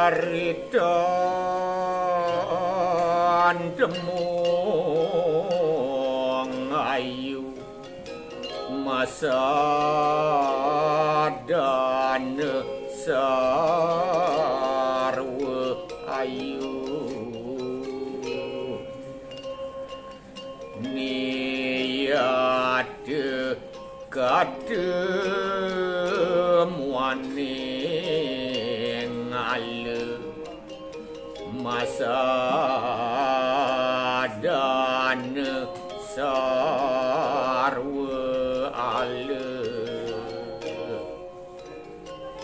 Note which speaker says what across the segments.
Speaker 1: Karitan temung ayu masa dan sarwa ayu niat katemuane ngale masa dan sarwa ale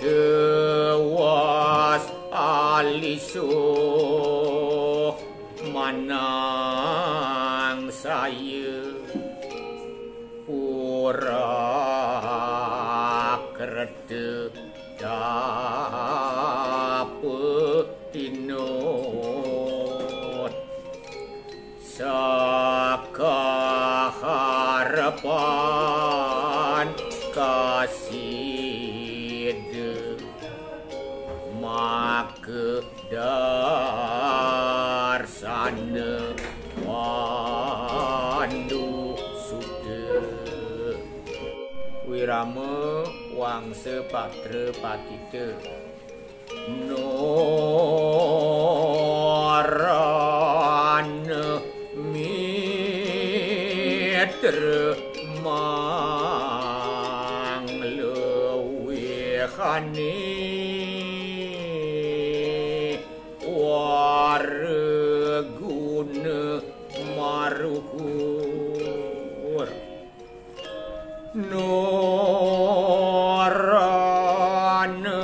Speaker 1: tewas alisuh manang saya pura kereta dapetinut saka harapan kasih maka darsana wandu sudah wirama wangsa patra patita norana mitra manglewikhani warguna maruhur norana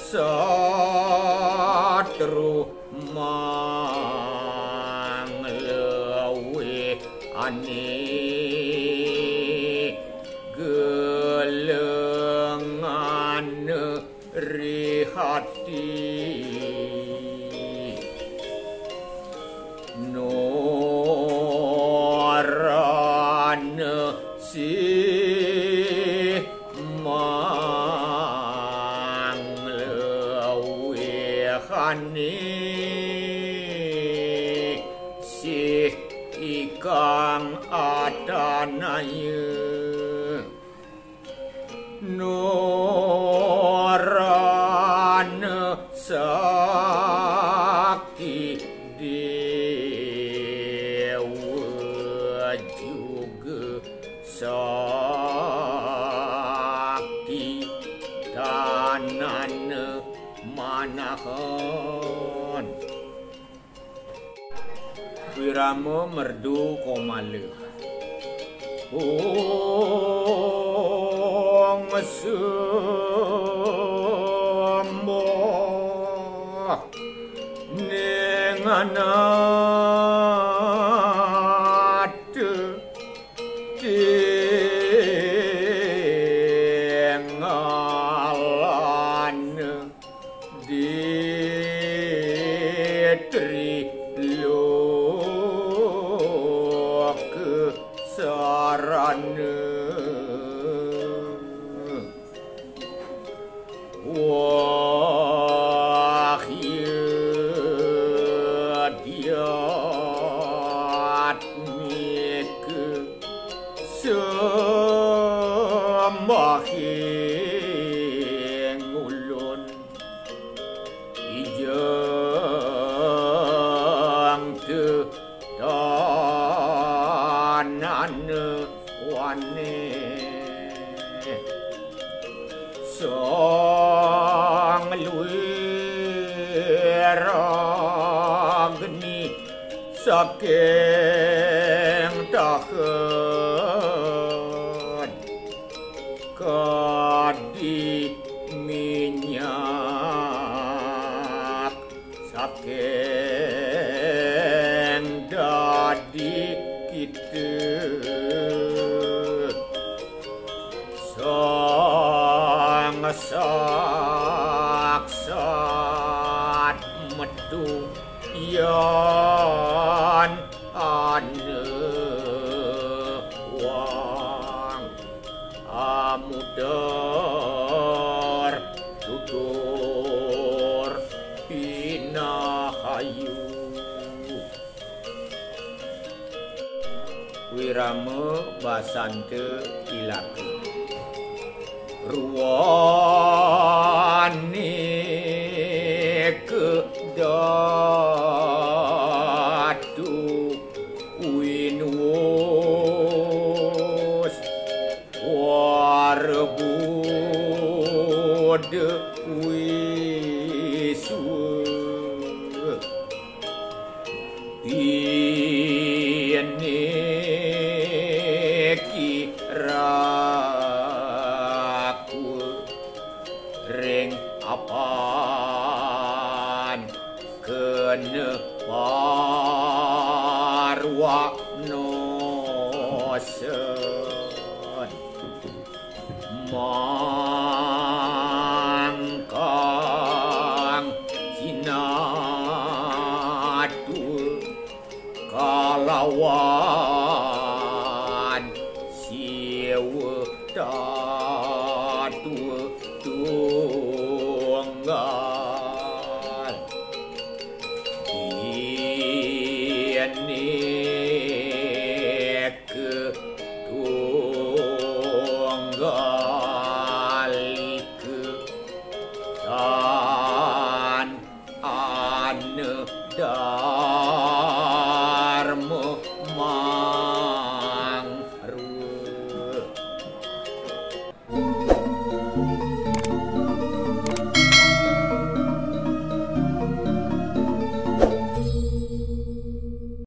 Speaker 1: satru manglewikhani gelengan rihati norana si manglewikhani si ikang adanaya norana sakti dewa juga sakti danana manahan wirama merdu komala Om sembah nenganat tengalan ditri loka sarana wahyu diatmike sembahing ulun ijeng tetanana wane sang luiragni saking tahan kadi minyak saking dadi kita sang saksat metu yan ane wang amudar tutur Rahayu Wirama basante ilaku ruwani kedatu winus warbud wisu ini kiraku ring apan kene parwanosen mangkang sinatu kalawan siewe dadu tunggal ini ketunggal dan ane